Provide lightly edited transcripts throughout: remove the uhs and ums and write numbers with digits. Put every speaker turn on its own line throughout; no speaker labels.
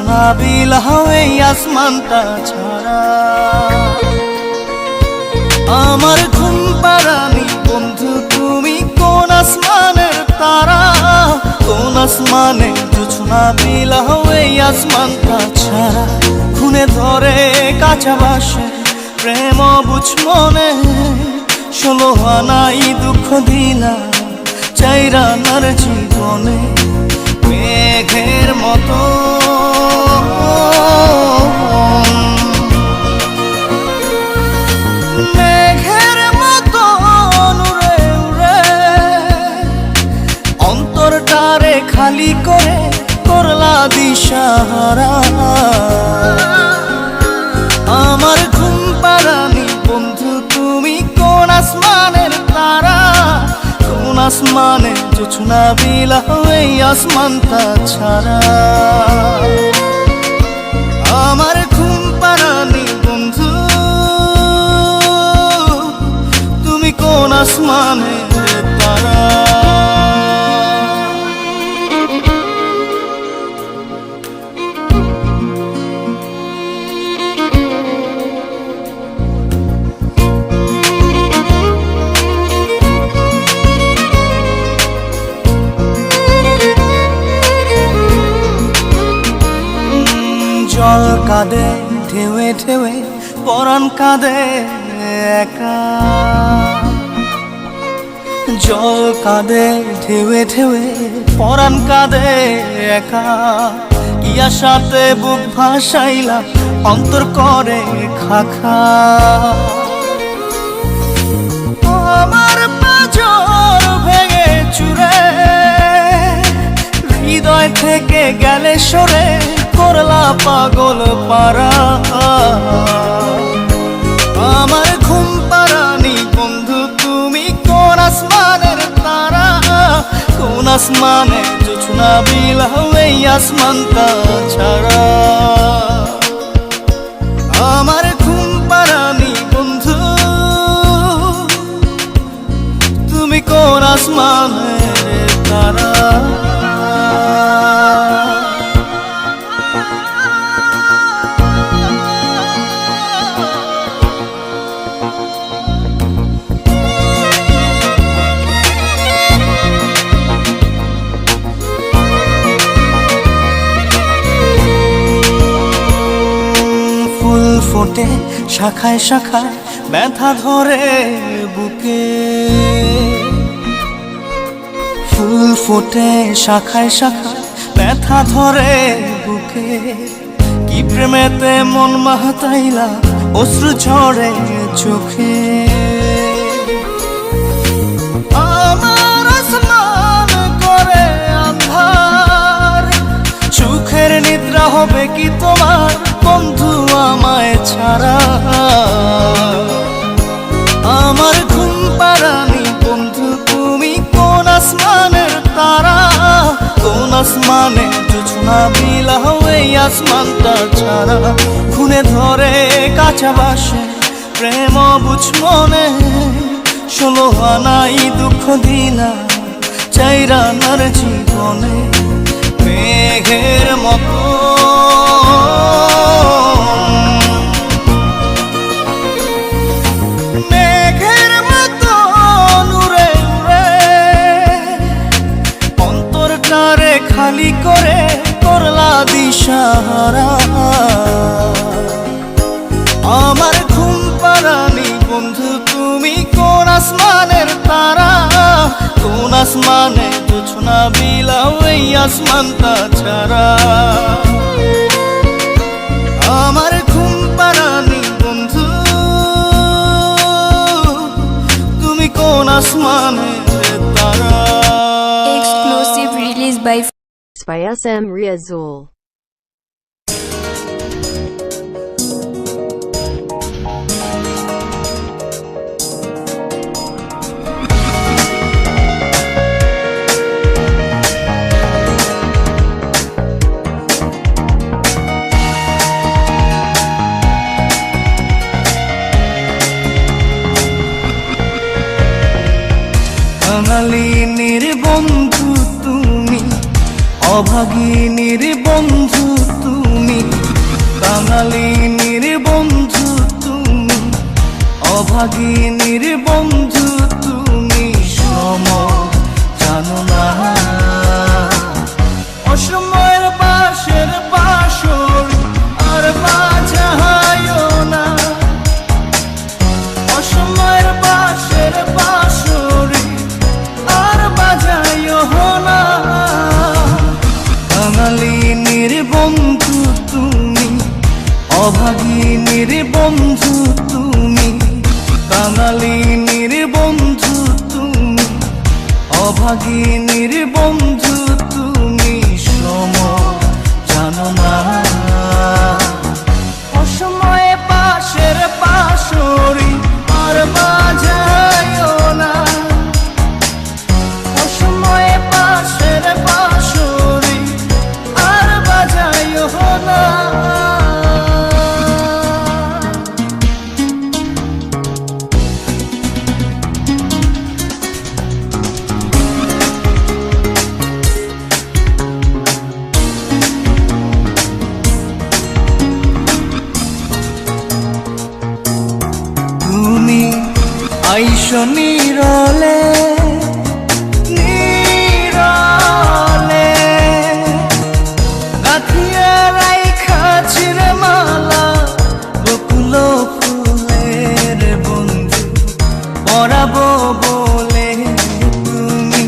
জোছনা বিলাও এই আসমানটা ছাড়া। আমার ঘুম পাড়ানি বন্ধু তুমি কোন আসমানের তারা, কোন আসমানে জোছনা বিলাও এই আসমানটা ছাড়া। খুনে ধরে কাঁচা বাসে প্রেম বুঝ মনে, 16 আনাই দুঃখ দিলা চাইরা নার জীবনে। মেঘের মতো মেঘের মতো উড়ে উড়ে অন্তরটারে খালি করে করলা দিশাহারা। আমার ঘুম পাড়ানি বন্ধু তুমি কোন আসমানের তারা, কোন আসমানে জোছনা বিলাও এই আসমানটা ছাড়া। আমার ঘুম পাড়ানি বন্ধু তুমি কোন আসমানের তারা। জল কাঁদে ঢেউে ঢেউে পরাণ কাঁদে একা, জল কাঁদে ঢেউে ঢেউে পরাণ কাঁদে একা। কি আশাতে বুক ভাসাইলা অন্তর করে খাখা। আমার পাঁজর ভেঙে চুরে হৃদয় থেকে গেলে সরে করলা পাগল পারা। আমার ঘুম পাড়ানি বন্ধু তুমি কোন আসমানের তারা, কোন আসমানে জোছনা বিলাও এই আসমানটা ছাড়া। আমার ঘুম পাড়ানি বন্ধু তুমি কোন আসমানের তারা। ফোটে শাখায় শাখায় ব্যথা ধরে বুকে, ফুল ফোটে শাখায় শাখায় ব্যথা ধরে বুকে। কি প্রেমেতে মন মাতাইলা অশ্রু ঝরে চোখে। আমার আসমান করে আন্ধার, সুখের নিদ্রা হবে কি তোমার বন্ধু আমায় ছাড়া। আমার ঘুম পাড়ানি বন্ধু তুমি কোন আসমানের তারা, কোন আসমানে জোছনা বিলাও এই আসমানটা ছাড়া। খুনে ধরে কাঁচা বাসে প্রেম বুঝ মনে, 16 আনাই দুঃখ দিলা চাইরা নার জীবনে। মেঘের মতো মেঘের মতো উড়ে উড়ে অন্তরটারে খালি করে করলা দিশাহারা। আমার ঘুম পাড়ানি বন্ধু তুমি কোন আসমানের তারা, কোন আসমানে জোছনা বিলাও এই আসমানটা ছাড়া। আমার ঘুম পাড়ানি বন্ধু তুমি কোন আসমানের তারা।
Exclusive release by
SM Riazul.
বাঙালিনীর বন্ধু তুমি, অভাগিনীর বন্ধু তুমি। তুমি, কাঙালিনীর বন্ধু তুমি, অভাগিনীর বন্ধু তুমি, সম জানো না। অসময়ের বাঁশের বাঁশরি আর বাজায়ও না, অসময়ের বাঁশের বাঁশরি আর বাজায়ও না। কাঙালিনীর বন্ধু তুমি, অভাগিনীর বন্ধু তুমি, কাঙালিনীর বন্ধু তুমি, অভাগিনীর বন্ধু তুমি, সম জানো না। অসময়ে পাশের পাশরি আর বাজায়ও না, অসময়ে পাশের পাশরি আর বাজায়ও না। তুমি আইসো নীরলে নীরলে, গাঁথিয়া রাইখা চিরে মালা বকুল ফুলের বন্ধু পরাবো বলে। তুমি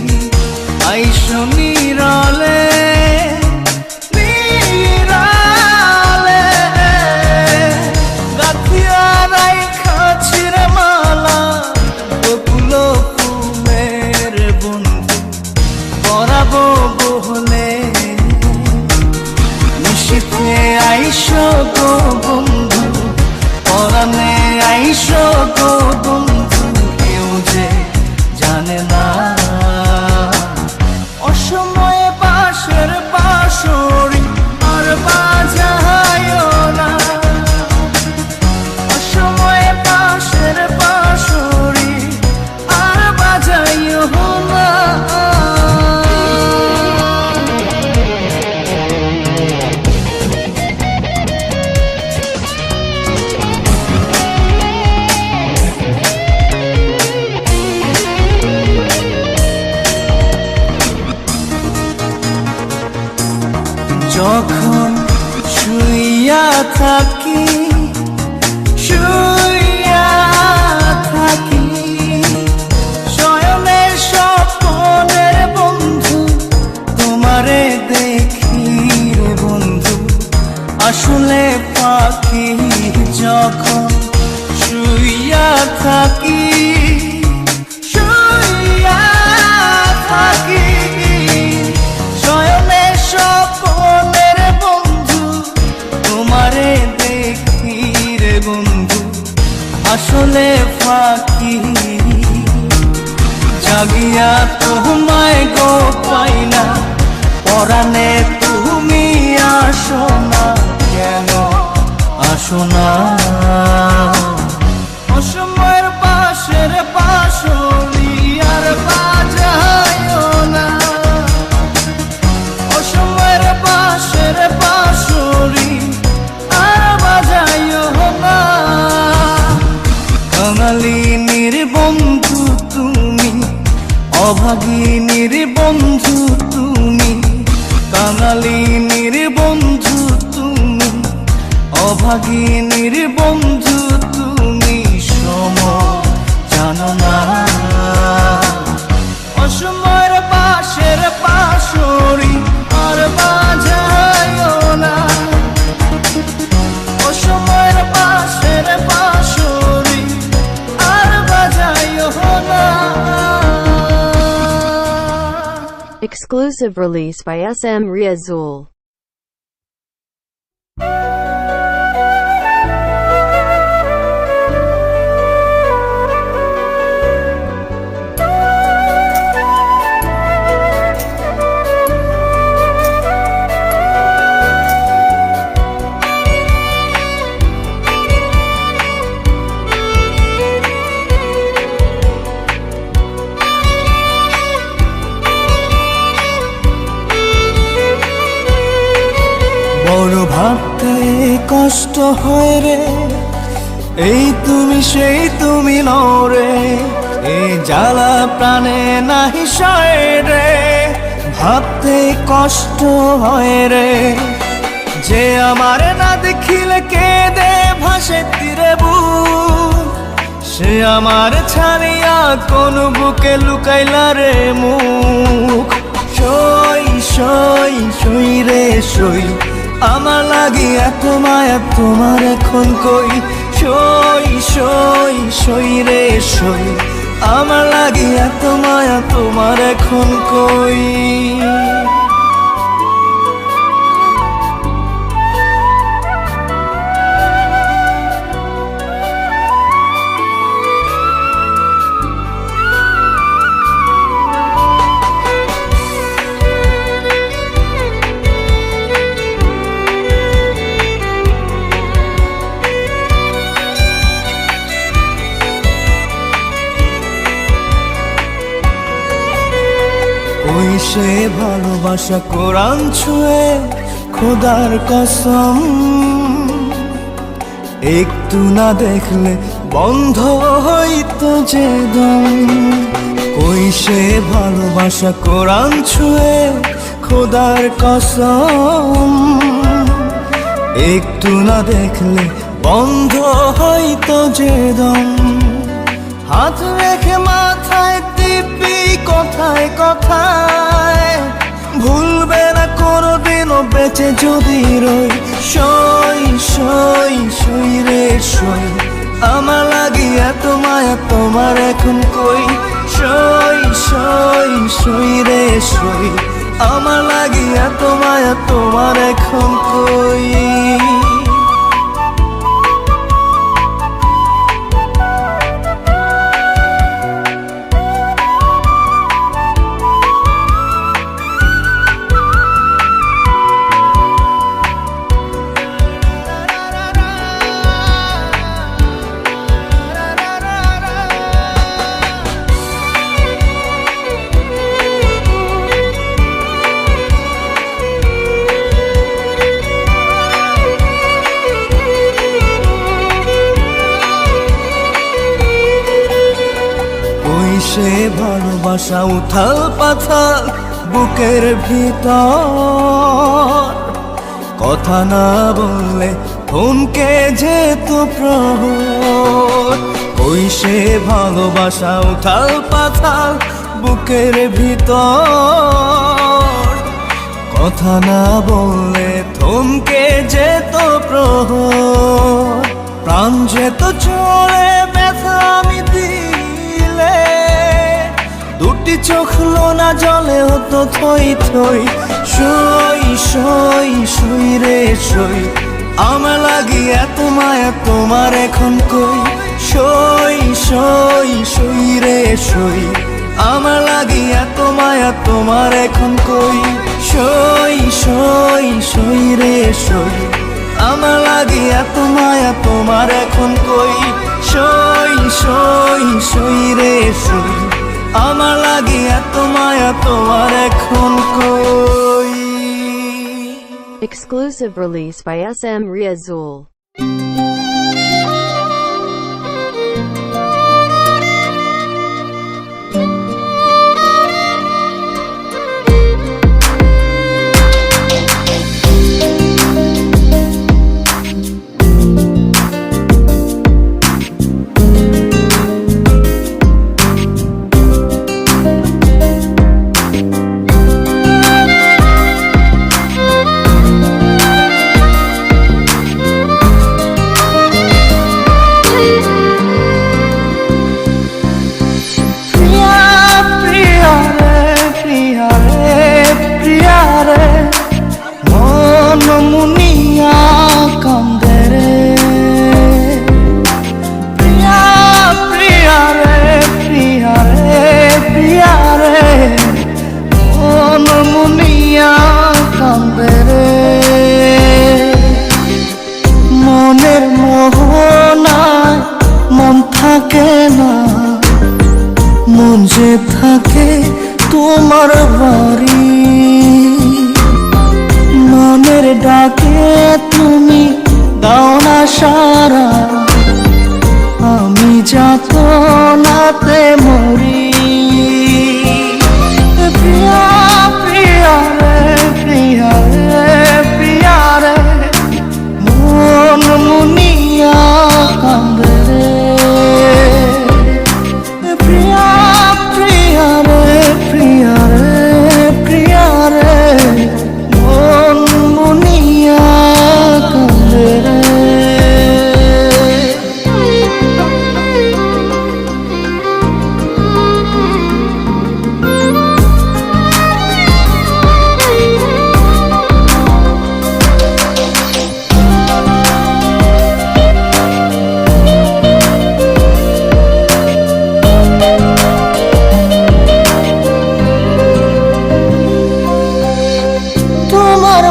আইসো নীরলে নীরলে, গাঁথিয়া রাইখা চিরে মালা বকুল ফুলের বন্ধু পরাবো বলে। নিশীথে আইসো গো বন্ধু, পরাণে আইসো গো বন্ধু, কেউ যে জানে না। অসময়ে বাঁশের বাঁশরি আর বাজায়ও না, অসময়ে বাঁশের বাঁশরি আর বাজায়ও না। যখন শুইয়া থাকি শুইয়া থাকি, শয়নের স্বপ্নের বন্ধু তোমারে দেখি রে বন্ধু, আসলে পাখি। যখন শুইয়া থাকি শুইয়া থাকি, শয়নের স্বপ্নের বন্ধু তোমারে দেখি রে বন্ধু, আসলে ফাঁকি। জাগিয়া তোমায় গো পাই না, পরাণে তুমি আসো না, কেন আসো না। অসময়ের পাশের পাশরি আর বাজায়ও না, অসময়ের পাশের পাশরি আর বাজায়ও না। কাঙালিনীর বন্ধু তুমি, অভাগিনীর বন্ধু তুমি, কাঙালিনীর বন্ধু তুমি, অভাগিনীর বন্ধু তুমি, সম জানো না। অসময়ের পাশের পাশরি আর বাজায়ও না, অসময়ের পাশের পাশরি আর বাজায়ও না।
Exclusive release by SM Riazul.
ভাবতে কষ্ট হয় রে, এই তুমি সেই তুমি নও রে, এই জ্বালা প্রাণে নাহি সয় রে। ভাবতে কষ্ট হয় রে, যে আমার না দেখিলে কেঁদে ভাসে তীরে বুক, সে আমার ছাড়িয়া কোন বুকে লুকাইলা রে মুখ। সই সই সই রে সই, আমার লাগি এত মায়া তোমার এখন কই। সই সই সই রে সই, আমার লাগি এত মায়া তোমার এখন কই। ওই সে ভালোবাসা কোরআন ছুঁয়ে খোদার কসম, একটু না দেখলে বন্ধ হইতো যে দম। ওই সে ভালোবাসা কোরআন ছুঁয়ে খোদার কসম, একটু না দেখলে বন্ধ হইতো যে দম। হাত রেখে মাথায় টিপি কথায় কথায়, ভুলবে না কোনোদিনও বেঁচে যদি রই। সই সই সই রে সই, আমার লাগি এত মায়া তোমার এখন কই। সই সই সই রে সই, আমার লাগি এত মায়া তোমার এখন কই। সে ভালোবাসা উথাল পাথাল বুকের ভিতর, কথা না বললে থমকে যেত প্রহর। ওই সে ভালোবাসা উথাল পাথাল বুকের ভিতর, কথা না বললে থমকে যেত প্রহর। প্রাণ যেত চলে ব্যথা আমি দিলে, দুটি চোখ লোনা জলে হতো থই থই। সই সই সই রে সই, আমার লাগি এত মায়া তোমার এখন কই। সই সই সই রে সই, আমার লাগি এত মায়া তোমার এখন কই। সই সই সই রে সই, আমার লাগি এত মায়া তোমার এখন কই। সই সই সই রে সই, আমার লাগি এত মায়া তোমার এখন কই।
Exclusive release by SM Riazul.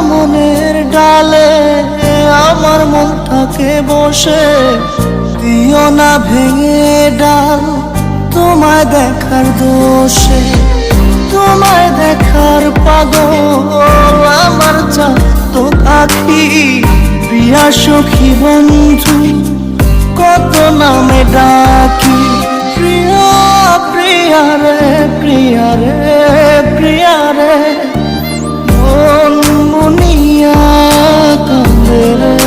মনের ডালে আমার মনটাকে বসে দিও না ভেঙে ডাল তোমায় দেখার দোষে। তোমায় দেখার পাগল আমার চাঁদ পাখি, প্রিয়া সখী বন্ধু কত নামে ডাকি। প্রিয়া প্রিয়া রে প্রিয়া রে প্রিয়া রে, মন মুনিয়া কান্দে রে।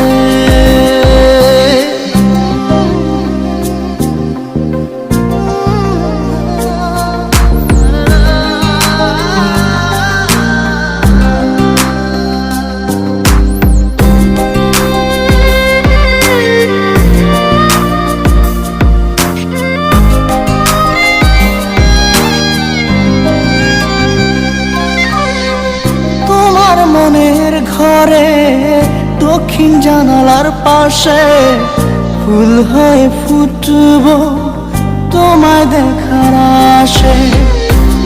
মনের ঘরে দক্ষিণ জানালার পাশে ফুল হয়ে ফুটব তোমায় দেখার আশে।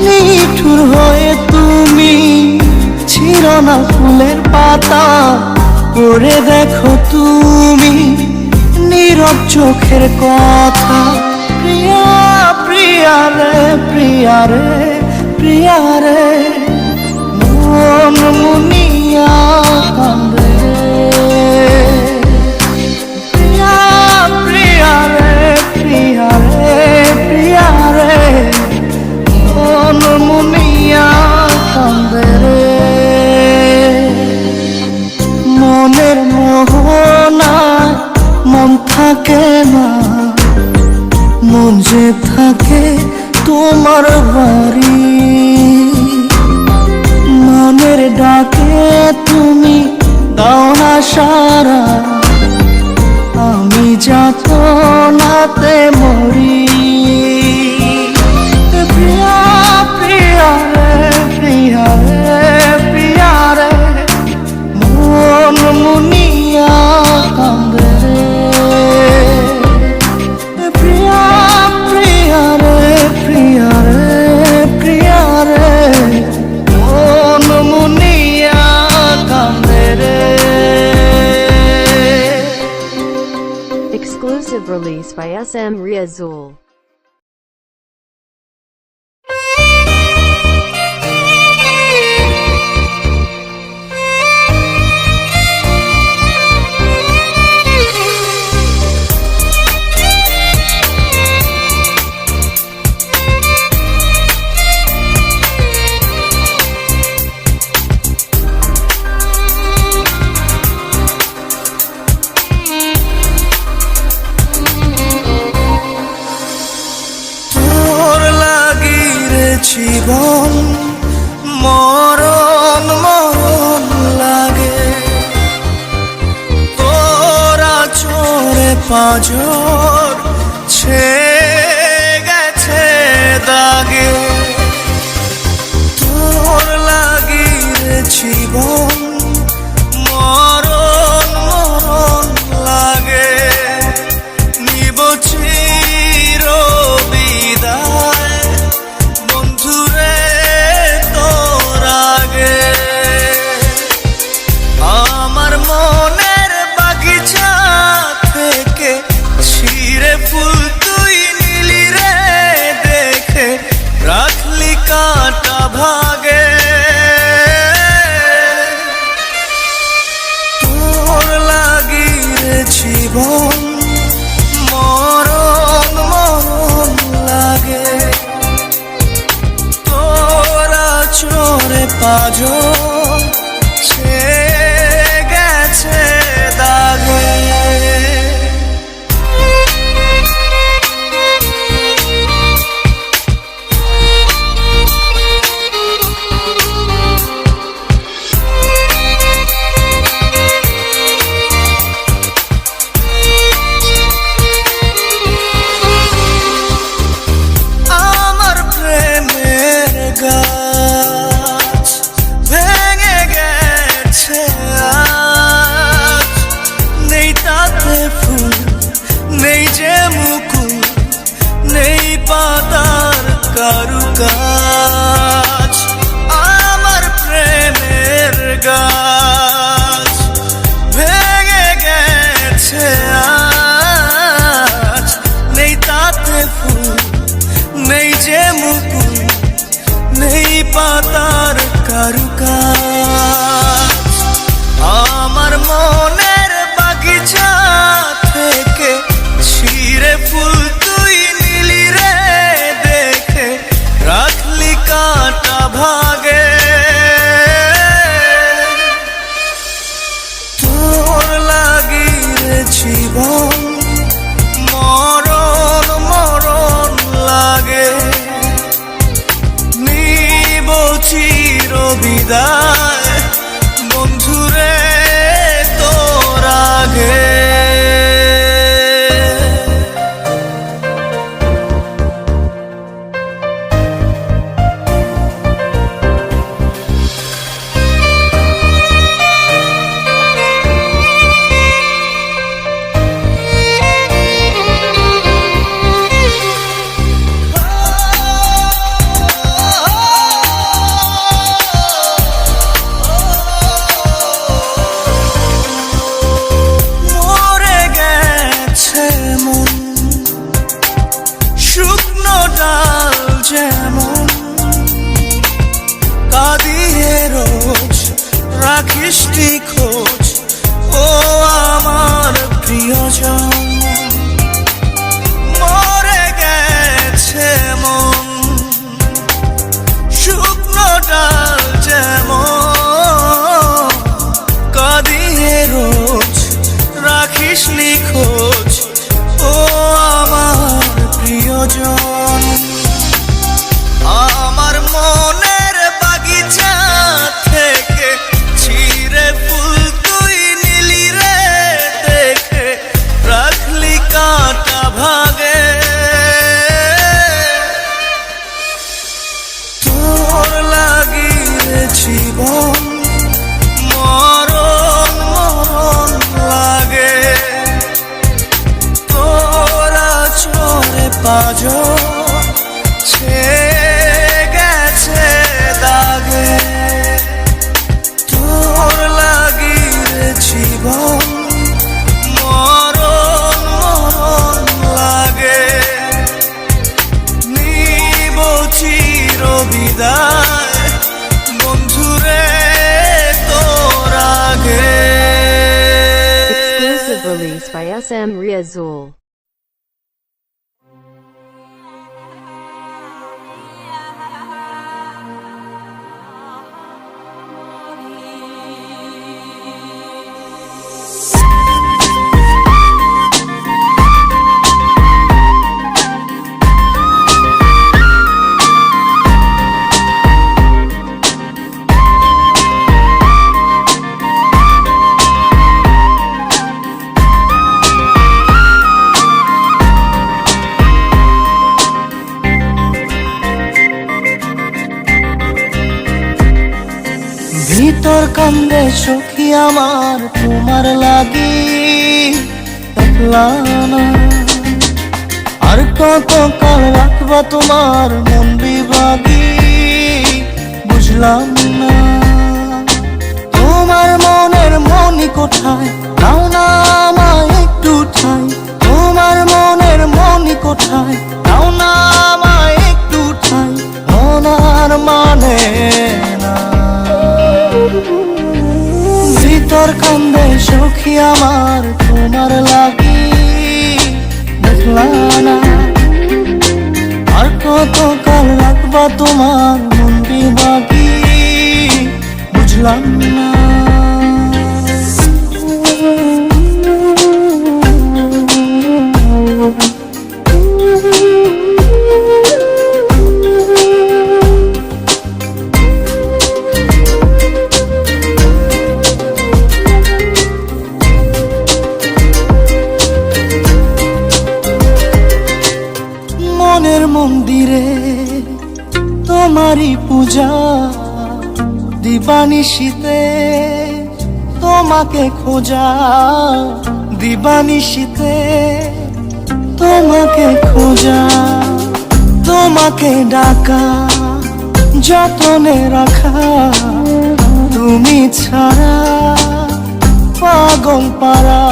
নিঠুর হয়ে তুমি ছিল না ফুলের পাতা, করে দেখো তুমি নীরব চোখের কথা। প্রিয়া প্রিয়া রে প্রিয়া রে প্রিয়া রে, মন মুনিয়া কান্দে রে। প্রিয়া প্রিয়া রে প্রিয়া রে প্রিয়া রে, মন মুনিয়া কান্দে রে। মনের মোহনায় মন থাকে না, মন যে থাকে তোমার বাড়ি। মনের ডাকে তুমি দাও না সারা, আমি যাতনাতে মরি। প্রিয়া প্রিয়া রে প্রিয়া রে প্রিয়া রে, মন মুনিয়া কান্দে রে। প্রিয়া প্রিয়া রে প্রিয়া রে প্রিয়া রে, মন মুনিয়া কান্দে রে।
Exclusive release by SM Riazul.
জীবন মরণ মরণ লাগে, তোরা চোরে পাঁজর ছে গেছে দাগে। তোর লাগি রে জীবন মরণ মরণ লাগে, নিব চির বিদায় বন্ধুরে তোর আগে। আমার মনের বাগিচা থেকে ছিঁড়ে ফুল তুই নিলি রে দেখে, রাখলি কাঁটা ভাগে। তোর লাগি রে জীবন মরণ মরণ লাগে, তোরা চোরে পাঁজর ছে গেছে দাগে। আমার প্রেমের গাছ ভেঙে গেছে বিদায় বন্ধুরে তোর আগে। যেমন কাঁদিয়ে রোজ রাখিস খোঁজ ও আমার প্রিয়জন। মরে গেছে মন শুকনো ডাল যেমন কাঁদিয়ে রোজ রাখিস খোঁজ ও আমার প্রিয়জন। আমার মনের বাগিচা থেকে ছিঁড়ে ফুল তুই নিলি রে দেখে রাখলি কাঁটা ভাগে। তোর লাগিয়ে জীবন মরণ মরণ লাগে। তোরা চোরে পাঁজর গেছে দাগে। তোর লাগিয়ে জীবন মরণ মরণ লাগে। নিব চির বিদায় বন্ধুরে তোর আগে।
Exclusive release by SM Riazul.
ভিতর কান্দে সখী আমার তোমার লাগি দেখলা না। আর কত কাল রাখবা তোমার মন বিভাগী বুঝলাম না। তোমার মনের মনি কোঠায় দাও না আমায় একটু ঠাই। তোমার মনের মনি কোঠায় দাও না আমায় একটু ঠাই। মনার মানে না ভিতর কান্দে সখী আমার তোমার লাগি দেখলা না। আর কত কাল রাখবা তোমার মন বিভাগী বুঝলাম না। মনের মন্দিরে তোমারই পূজা দিবানিশীতে তোমাকে খোঁজা। দিবানিশীতে তোমাকে খোঁজা তোমাকে ডাকা যতনে রাখা। তুমি ছাড়া পাগল পারা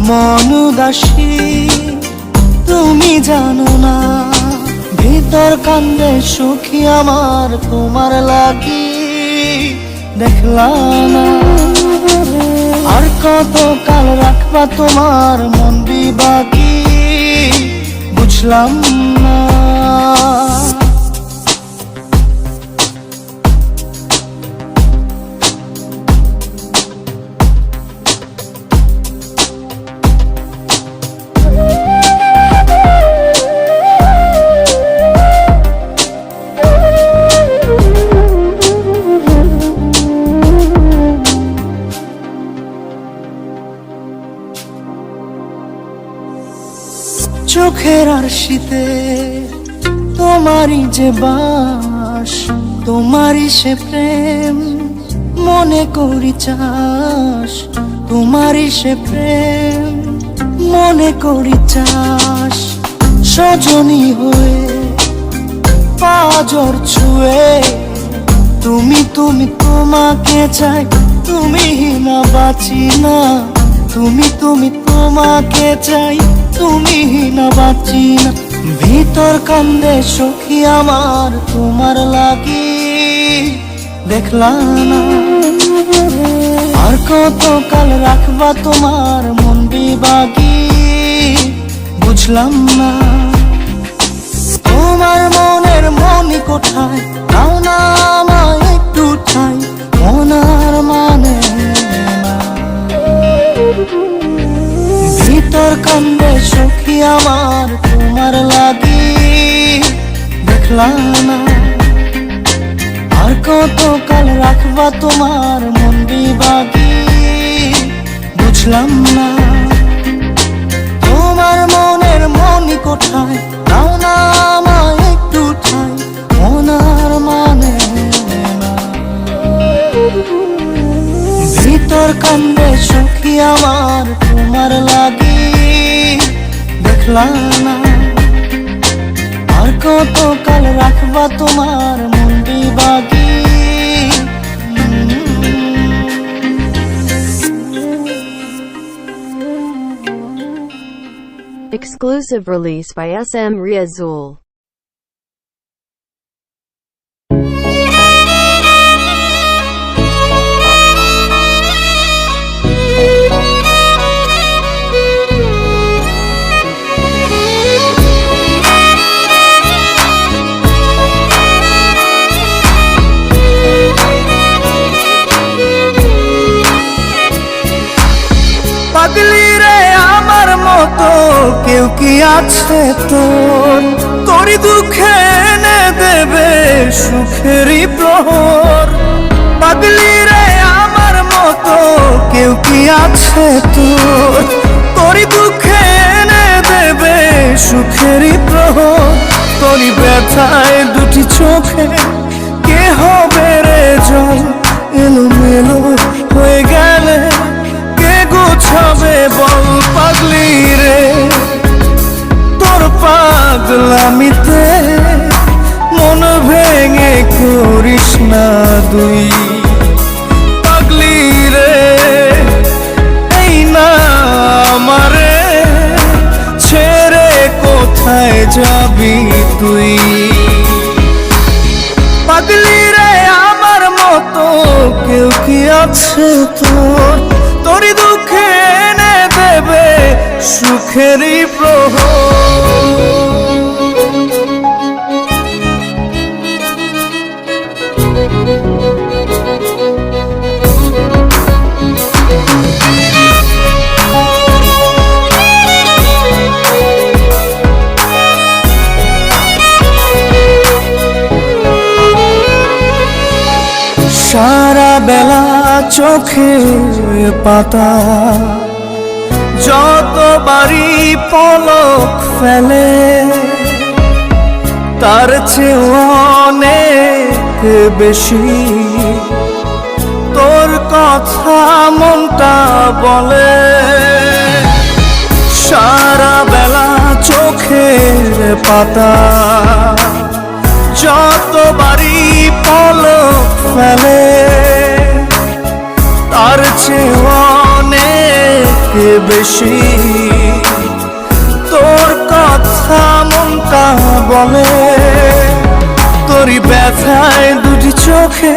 মন উদাসী তুমি জানো না। ভিতর কান্দে সখী আমার তোমার লাগি দেখলা না। আর কত কাল রাখবা তোমার মন বিভাগী বুঝলাম না। আর শীতে তোমারই যে বাস, তোমারই সে প্রেম মনে করি চাস, তোমারই সে প্রেম মনে করি চাস। সজনী হয়ে পাজর ছুঁয়ে তুমি তুমি তোমাকে চাই, তুমি না বাঁচি না। তুমি তুমি তোমাকে চাই, তুমি না বাঁচি না। ভিতর কান্দে সখী আমার তোমার লাগি, দেখলাম না আর কত কাল রাখবা তোমার মন বিভাগী, বুঝলাম না। তোমার মনের মনি কোঠায়, নাও না আমায় একটু ঠাই, মনার মানে না। ভিতর কান্দে সখী আমার তোমার লাগি, দেখলাম না আর কত কাল রাখবা তোমার মন বিভাগী, বুঝলাম না। তোমার মনের মনি কোঠায়, নাও না আমায় একটু ঠাই, মনার মানে না। ভিতর কান্দে সখী আমার তোমার লাগি, দেখলাম না আর কত কাল রাখবা তোমার মন বিভাগী।
Exclusive release by SM Riazul.
পাগলি রে আমার মতো কেউ কি আছে তোর, তোরই দুঃখে এনে দেবে সুখেরই প্রহর। পাগলি রে আমার মতো কেউ কি আছে তোর, তোরই দুঃখে এনে দেবে সুখেরই প্রহর। তোরই ব্যথায় দুটি চোখে কে হবে রে জল, এলোমেলো হয়ে গেলে কে গোছাবে বল। পাগলি রে তোর পাগলামিতে মন ভেঙে করিস না দুই। পাগলি রে এই না আমারে ছেড়ে কোথায় যাবি তুই। পাগলি রে আমার মতো কেউ কি আছে তোর, তোরই দুঃখে এনে দেবে সুখেরই প্রহর। সারা বেলা চোখের পাতা যতবারই পলক ফেলে, তার চেয়ে অনেক বেশি তোর কথা মনটা বলে। সারা বেলা চোখের পাতা যতবারই পলক ফেলে, তার চেয়ে অনেক বেশি তোর কথা মনটা বলে। তোরই ব্যথায় দুটি চোখে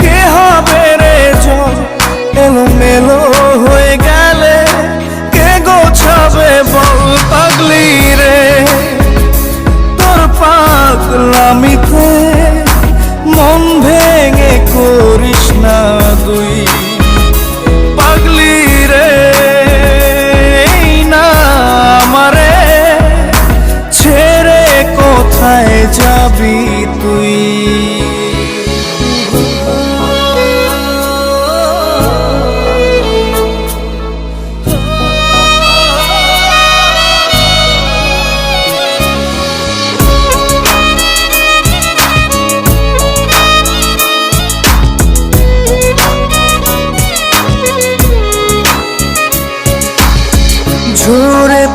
কে হবে রে জল, এলোমেলো হয়ে গেলে কে গোছাবে বল। পাগলি রে তোর পাগলামিতে মন ভেঙে করিস না দুই। পাগলি রে এই না আমারে ছেড়ে কোথায় যাবি তুই।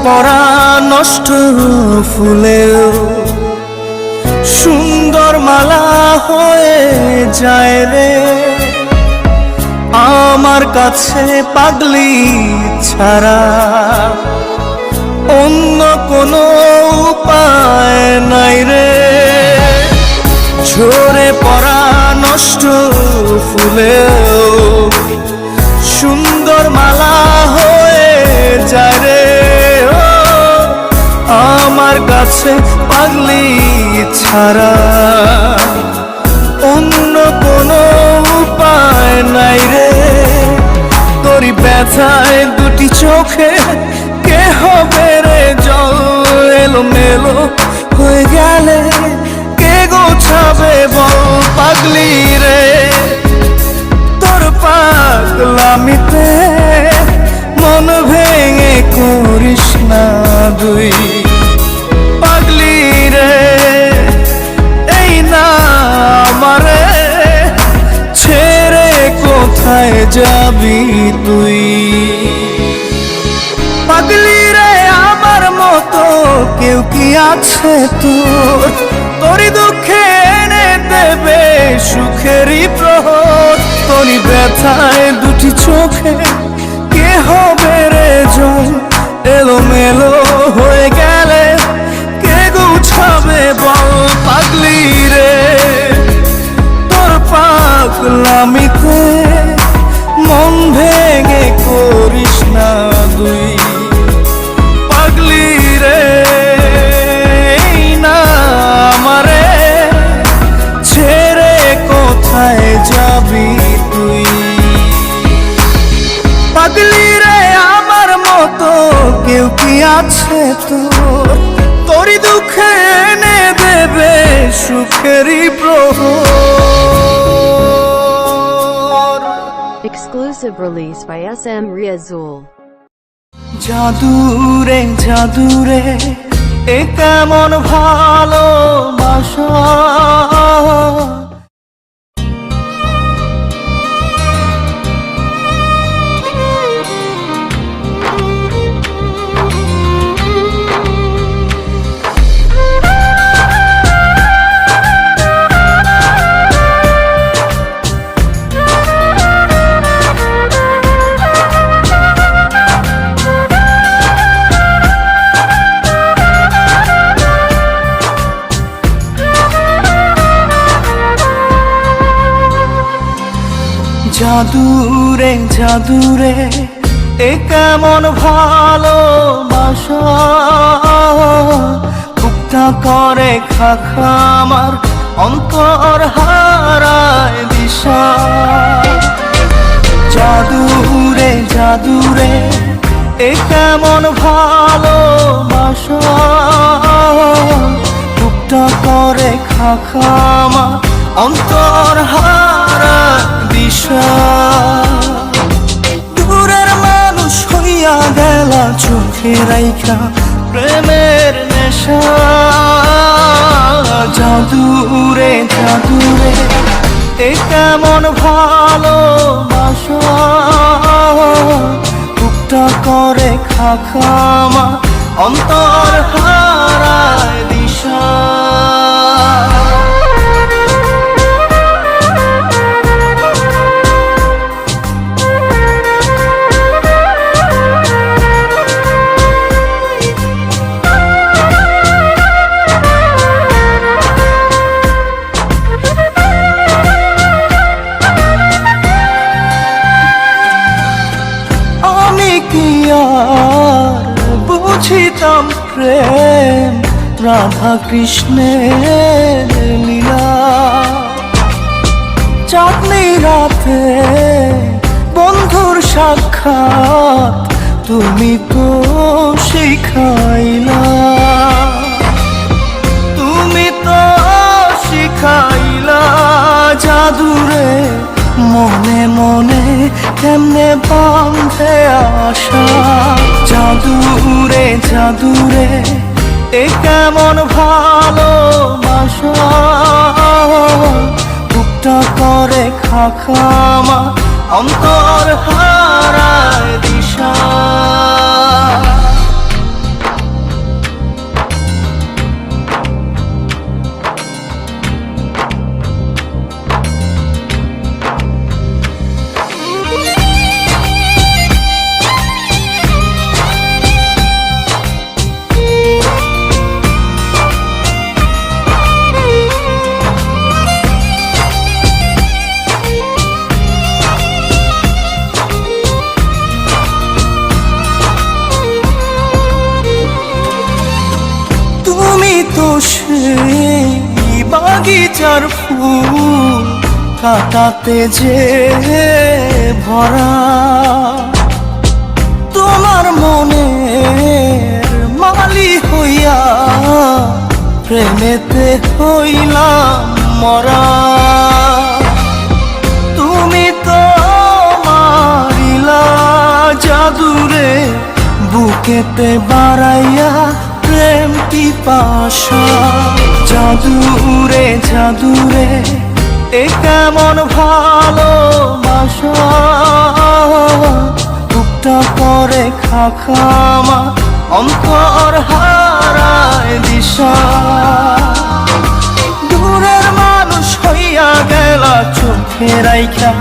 পরা নষ্ট ফুলেও সুন্দর মালা হয়ে যায় রে আমার কাছে পাগলি ছাড়া অন্য কোনো উপায় নাই রে ঝরে পড়া নষ্ট ফুলেও সুন্দর মালা হয়ে যায় রে আমার কাছে পাগলি ছাড়া অন্য কোনো উপায় নাই রে তোরই ব্যথায় দুটি চোখে কে হবে রে জল এলো মেলো হয়ে গেলে কে গোছাবে বল পাগলি রে তোর পাগলামিতে মন ভেঙে করিস না দুই পাগলি রে এই না আমারে ছেড়ে কোথায় যাবি তুই পাগলি রে আমার মতো কেউ কি আছে তোর তোরই দুঃখে এনে দেবে সুখেরই প্রহর তোরই ব্যথায় দুটি চোখে কে হবে রে জল এলো মেলো হয়ে গেলে কে গুছাবে বল পাগলি রে তোর পাগলামিতে মন ভেঙে করিস না দুই পাগলি রে এই না আমারে ছেড়ে কোথায় যাবি তুই পাগলি রে আমার মতো কেউ কি আছে তোর তোরই দুঃখে এনে দেবে সুখেরই প্রহর
Exclusive release by SM Riazul.
জাদুরে জাদুরে এ কেমন ভালোবাসা জাদুরে জাদুরে এ কেমন ভালোবাসা বুকটা করে খাখা আমার অন্তর হারায় দিশা জাদুরে জাদুরে এ কেমন ভালোবাসা বুকটা করে খাখা আমার অন্তর হারায় দিশা দূরের মানুষ হইয়া গেলা চোখে রাইখা প্রেমের নেশা জাদুরে জাদুরে এ কেমন ভালোবাসা বুকটা করে খাখামা অন্তর হারায় দিশা বুঝিতাম প্রেম রাধা কৃষ্ণের লীলা চাঁদনি রাতে বন্ধুর সাক্ষাৎ তুমি তো শিখাইলা তুমি তো শিখাইলা জাদুরে মনে মনে কেমনে বাঁধে আশা জাদুরে জাদুরে এ কেমন ভালোবাসা বুকটা করে খাখামা অন্তর হারায় দিশা তো সেই বাগিচার ফুল কাটাতে যে ভরা, তোমার মনের মালি হইয়া প্রেমেতে হইলাম মরা। তুমি তো মারিলা জাদুরে বুকেতে বাড়াইয়া প্রেম পিপাসা। জাদুরে জাদুরে এ কেমন ভালোবাসা, বুকটা করে খাখামা অন্তর হারায় দিশা। দূরের মানুষ হইয়া গেলা চোখে রাইখা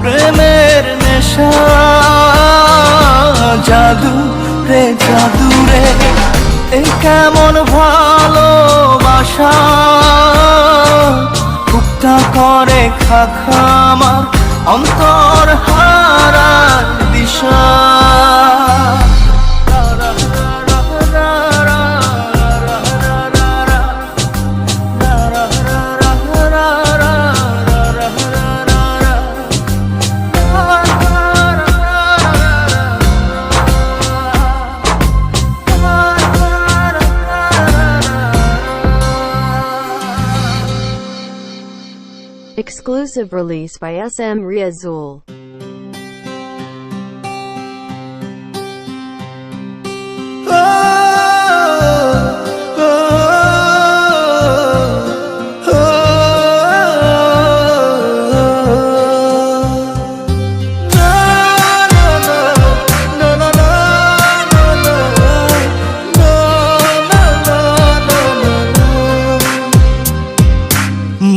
প্রেমের নেশা। জাদু রে জাদু রে এ কেমন ভালোবাসা, বুকটা করে খাখামা অন্তর হারায় দিশা।
Exclusive release by SM Riazul.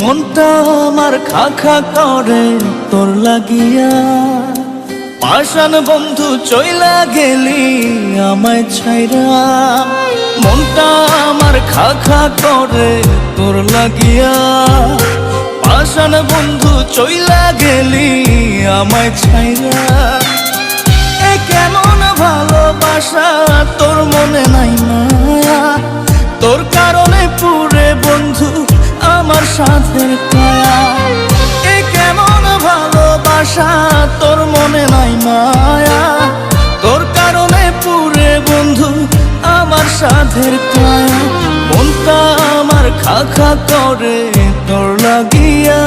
মনটা আমার খাখা করে তোর লাগিয়া, পাষাণ বন্ধু চইলা গেলি আমায় ছাইরা। মনটা আমার খাখা করে তোর লাগিয়া, পাষাণ বন্ধু চইলা গেলি আমায় ছাইরা। এ কেমন ভালোবাসা তোর মনে নাই মায়া, তোর কারণে পুরে বন্ধু আমার সাথের কায়া। এ কেমন ভালোবাসা তোর মনে নাই মায়া, তোর কারণে পুরে বন্ধু আমার সাথের কায়া। মনটা আমার খাখা করে তোর লাগিয়া।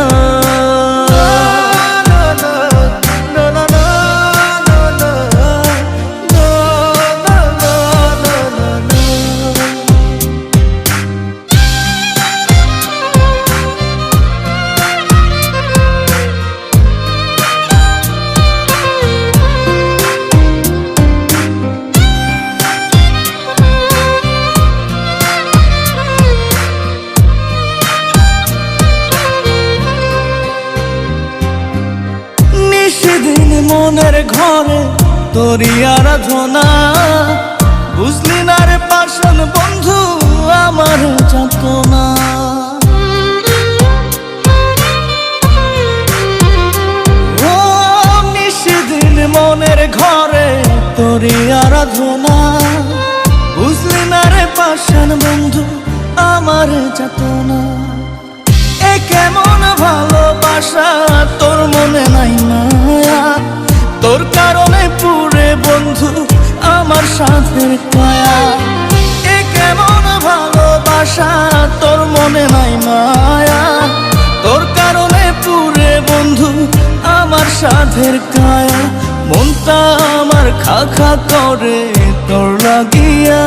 সেদিন মনের ঘরে তোরই আরাধনা, বুঝলি না রে পাষাণ বন্ধু আমার যাতনা। ও সেদিন মনের ঘরে তোরই আরাধনা, বুঝলি না রে পাষাণ বন্ধু আমার যাতনা। এ কেমন ভালোবাসা তোর মনে নাই মায়া, তোর কারণে পুরে বন্ধু আমার সাথের কায়া। এ কেমন ভালোবাসা তোর মনে নাই মায়া, তোর কারণে পুরে বন্ধু আমার সাথের কায়া। মনটা আমার খাখা করে তোর লাগিয়া।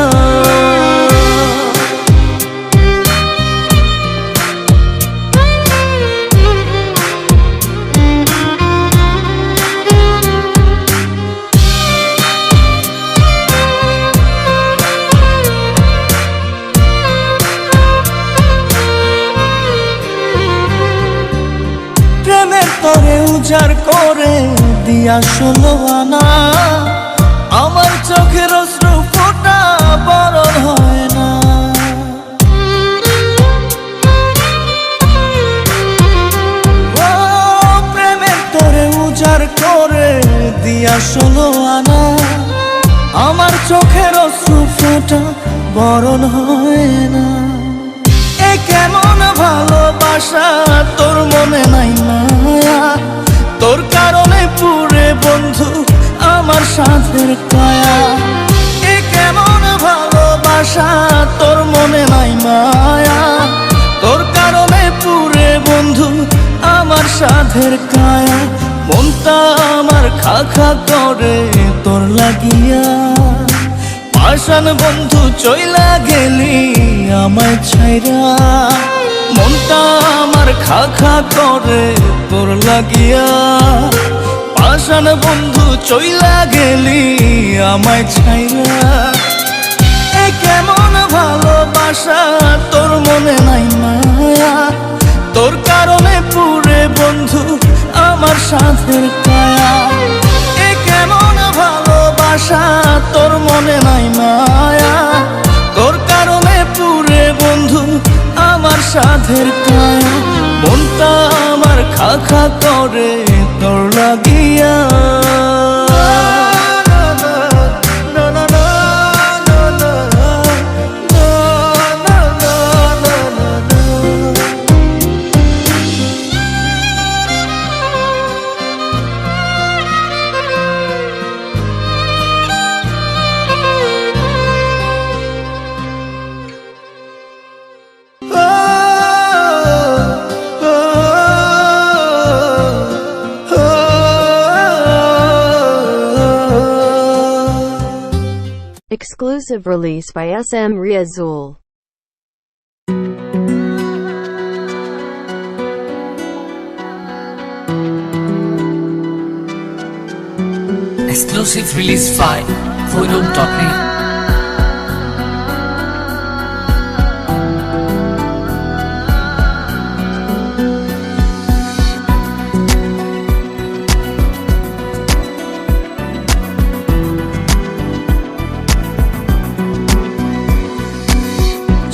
তরে উজাড় করে দিয়া 16 আনা, আমার চোখের অশ্রু ফোঁটা বরণ হয় না। ও প্রেমের তরে উজাড় করে দিয়া 16 আনা, আমার চোখের অশ্রু ফোঁটা বরণ হয় না। এ কেমন ভালোবাসা তোর মনে নাই মায়া, তোর কারণে পুরে বন্ধু আমার সাথের কায়া। এ কেমন ভালোবাসা তোর মনে নাই মায়া, তোর কারণে পুরে বন্ধু আমার সাথের কায়া। মনটা আমার খা খা করে তোর লাগিয়া, পাষাণ বন্ধু চইলা গেলি আমায় ছাইরা। মনটা আমার খা খা করে তোর লাগিয়া, পাষাণ বন্ধু চইলা গেলি আমায় ছাইরা। এ কেমন ভালোবাসা তোর মনে নাই মায়া, তোর কারণে পুরে বন্ধু আমার সাথের কায়া। এ কেমন ভালোবাসা তোর মনে নাই মায়া, তোর কারণে পুরে বন্ধু আমার সাথের কায়া। মনটা আমার খা খা করে তোর লাগিয়া।
Exclusive release by SM Riazul.
Exclusive release 5 Vodom.net.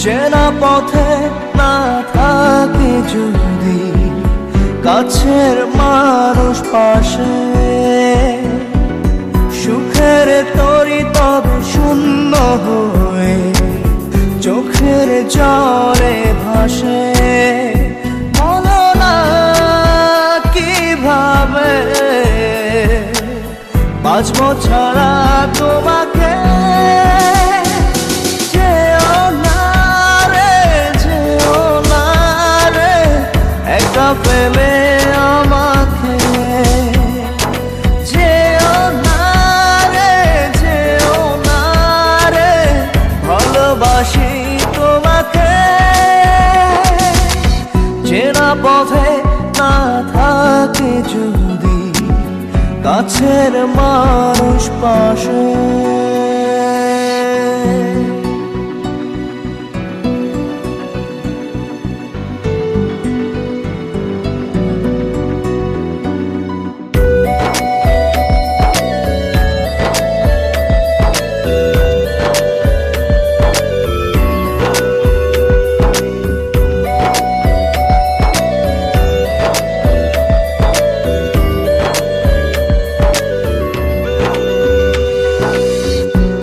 চেনা পথে না থাকে যদি কাছের মানুষ পাশে, সুখের তরি তবে শূন্য হয়ে চোখের জলে ভাসে। বলো না কিভাবে বাঁচবো ছাড়া তোমাকে। পেলে আমাকে যেও না রে, যেও না রে, ভালোবাসি তোমাকে। চেনা পথে না থাকে যদি কাছের মানুষ পাশে।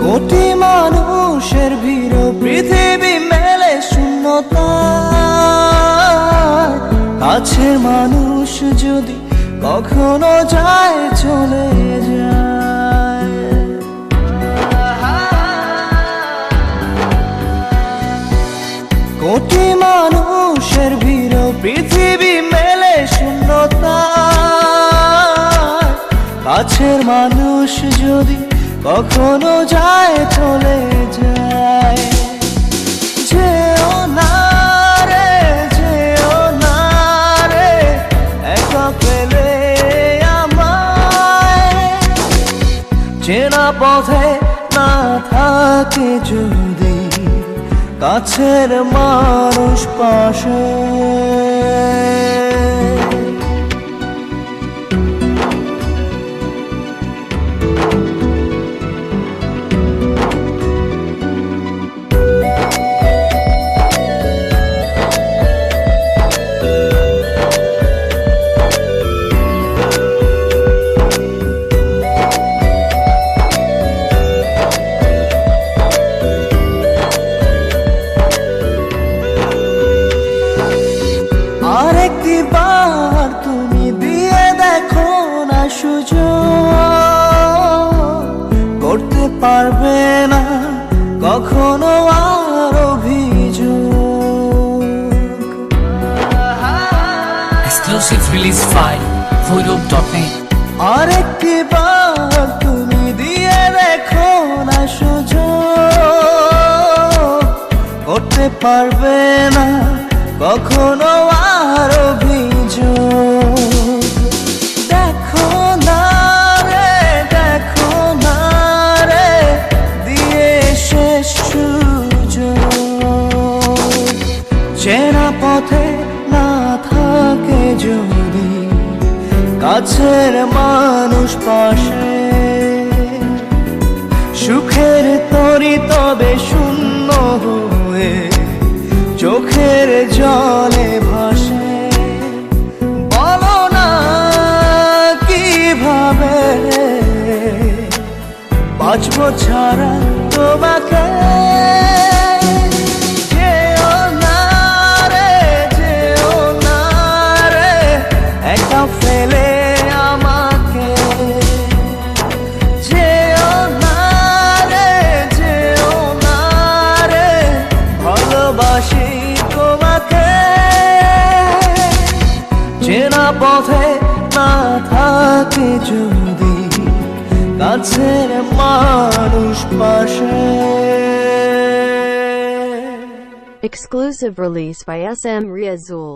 কোটি মানুষের ভিড় পৃথিবী মেলে শূন্যতা, কাছের মানুষ যদি কখনো যায় চলে যায়। কোটি মানুষের ভিড় পৃথিবী মেলে শূন্যতা, কাছের মানুষ যদি কখনো যায় চলে যায়। যেও না রে, যেও না রে, একা পেলে আমায়। চেনা পথে না থাকে যদি কাছের মানুষ পাশে। পারবে না কখনো আর অভিযোগ।
Exclusive release by Phonob.net.
আরেকটি বার তুমি দিয়ে দেখো না সুযোগ, করতে পারবে না কখনো আর অভিযোগ। দেখো না রে, দেখো না রে, দিয়ে শেষ সুযোগ। চেনা পথে না থাকে যদি কাছের মানুষ পাশে, সুখের তরি তবে শূন্য হয়ে চোখের জলে ভাসে। বলো না কিভাবে বাঁচবো ছাড়া তোমাকে। যেও না রে, যেও না রে, একা ফেলে আমাকে। যেও না রে, যেও না রে, ভালোবাসি তোমাকে। চেনা পথে না থাকে যদি কাছের মানুষ পাশে।
Exclusive release by SM Riazul.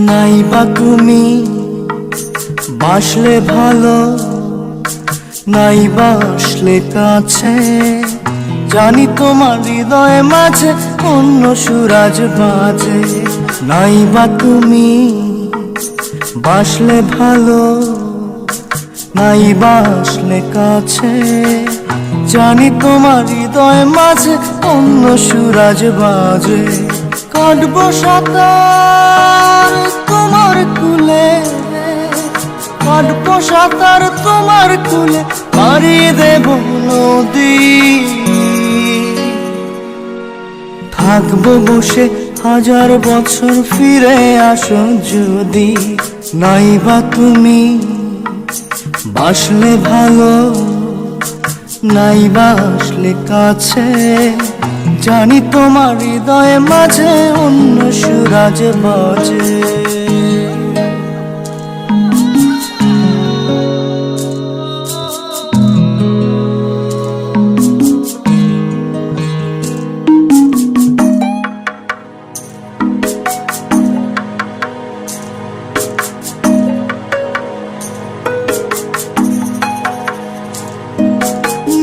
নাইবা তুমি বাসলে ভালো, নাইবা আসলে কাছে, জানি তোমার হৃদয়ে মাঝে অন্য সুরাজ বাজে। নাইবা তুমি বাসলে ভালো, নাইবা আসলে কাছে, জানি তোমার হৃদয়ে মাঝে অন্য সুরাজ বাজে। কাটবো সাঁতার তোমার কুলে, কাটবো সাঁতার তোমার কুলে, পাড়ি দেব নদী। থাকবো বসে হাজার বছর, ফিরে আসো যদি। নাইবা তুমি বাসলে ভালো, নাইবা আসলে কাছে, জানি তোমার হৃদয়ে মাঝে অন্য সুরাজ বাজে।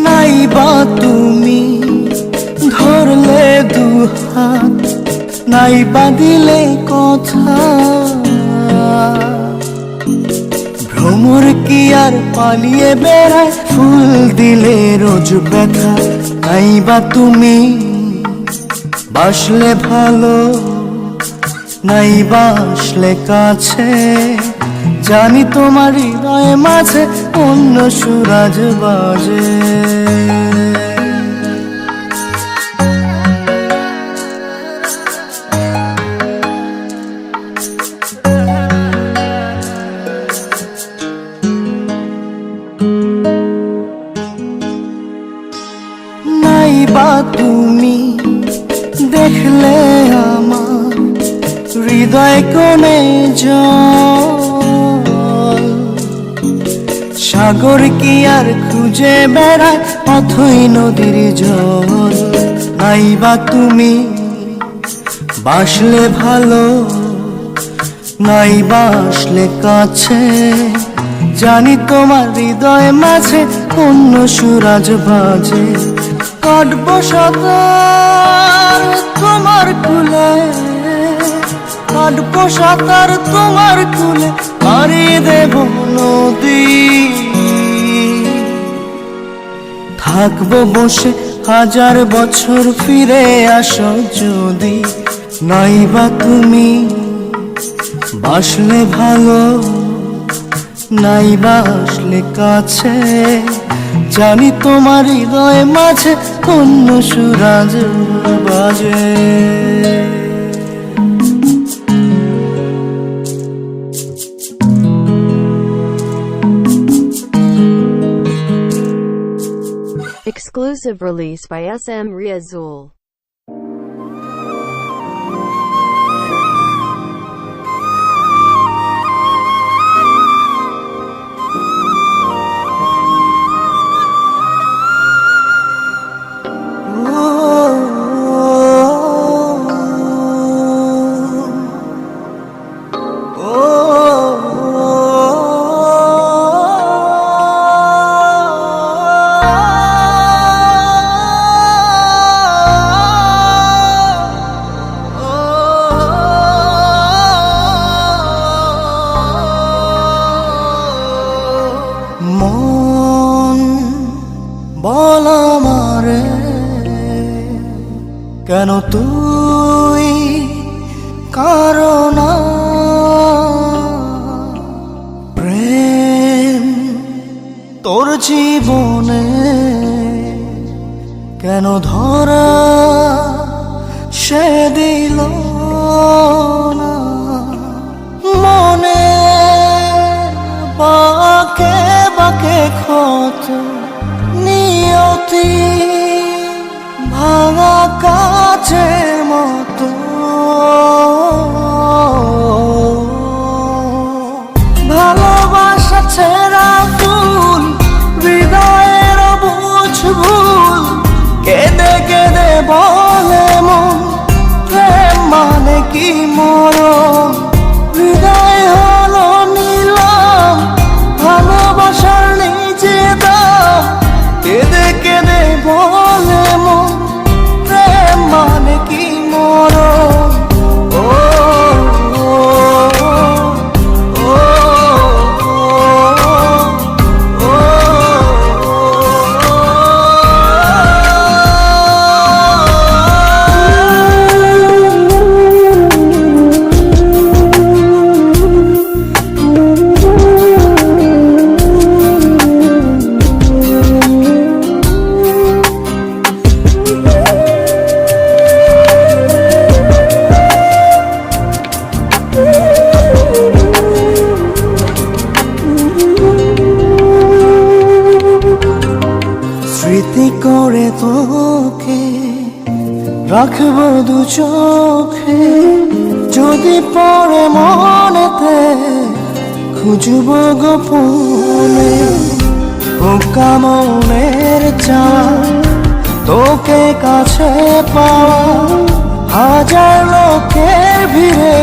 নাইবা তুমি ধরলে দু হাত, নাইবা দিলে কথা, ভ্রমর কি আর পালিয়ে বেড়ায়, ফুল দিলে রোজ ব্যথা। নাইবা তুমি বাসলে ভালো, নাইবা আসলে কাছে, জানি তোমার হৃদয়ে মাঝে অন্য সুরাজ বাজে। নাইবা তুমি দেখলে আমার হৃদয় কোণে জল, সাগর কি আর খুঁজে বেড়ায় অথই নদীর জল। নাইবা তুমি বাসলে ভালো, নাইবা আসলে কাছে, জানি তোমার হৃদয় মাঝে অন্য সুরাজ বাজে। কাটবো সাঁতার তোমার কুলে, কাটবো সাঁতার তোমার কুলে, পাড়ি দেব নদী। থাকবো বসে হাজার বছর ফিরে আসো যদি, নাইবা তুমি বাসলে ভালো, নাইবা আসলে কাছে, জানি তোমার হৃদয় মাঝে অন্য সুরাজ বাজে।
Exclusive release by SM Riazul.
মন বল আমারে, কেন তুই কারণ প্রেম তোর জীবনে কেন ধরা সে দিল না, মনে বাকে বাকে ক্ষত নিয়তি ভাঙা কাচের মতো, ভালোবাসা ছেঁড়া ফুল হৃদয়ের বুঝ ভুল, কেঁদে কেঁদে বলে মন প্রেম মানে কি মরণ, হৃদয় হলো নিলাম ভালোবাসার নিজে দাম, কেঁদে কেঁদে বলে মন প্রেম মানে কি মরণ। ও ও ও স্মৃতি করে তোকে রাখবো দু চোখে, যদি পড়ে মনেতে খুঁজবো গোপনে, হুকা মনের চাওয়া তোকে কাছে পাওয়া, হাজার লোকের ভিড়ে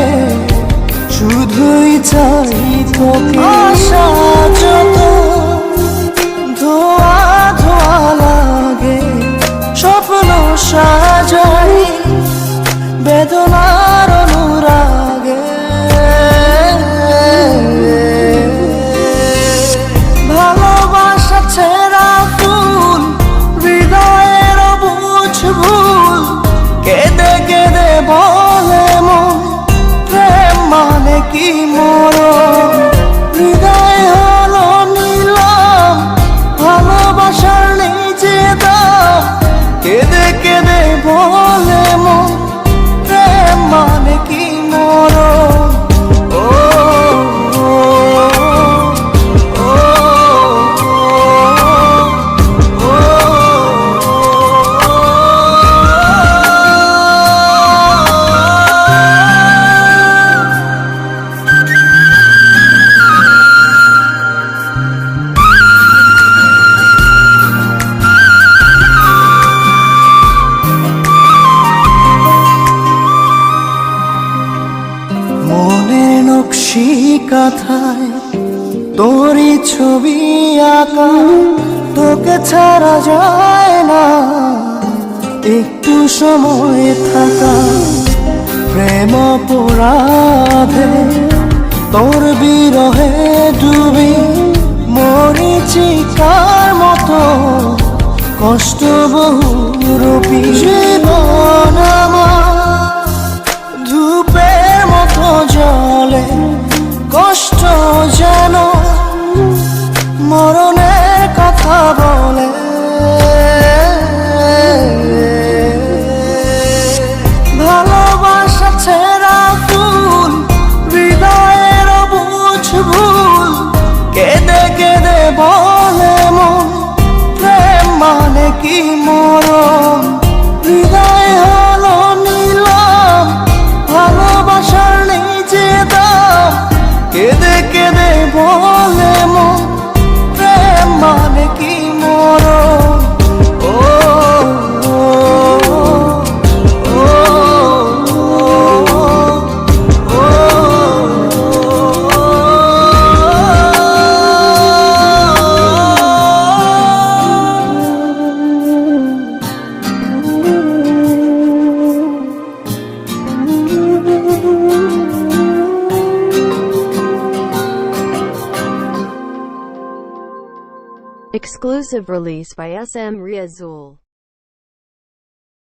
শুধুই চাই তোকে, আশা যত ধোয়া ধোয়া লাগে, স্বপ্ন সাজাই বেদনার অনুরাগে, ভালোবাসা ছেঁড়া ফুল হৃদয়ের বুঝ ভুল, কেঁদে কেঁদে বলে মন প্রেম মানে কি মরণ, হৃদয় হলো নিলাম ভালোবাসার নিজে দাম, কেঁদে কেঁদে বলে মন প্রেম মানে কি মরণ। ও ও ও ও মনের নকশি কাঁথায় তোরই ছবি আঁকা, তোকে ছাড়া যায় না একটু সময় থাকা, প্রেম অপরাধে তোর বিরহে ডুবি মরিচিকার মতো কষ্ট বহুরূপী জীবন আমার ধূপের মতো জলে কষ্ট যেন মরণের কথা বলে ভালোবাসা ছেঁড়া ফুল হৃদয়ের বুঝ ভুল কেঁদে কেঁদে বলে মন প্রেম মানে কি মরণ হৃদয় হলো নিলাম ভালোবাসার নিজে দাম কেঁদে কেঁদে বলে মন প্রেম মানে কি মরণ ও
Exclusive release by SM Riazul.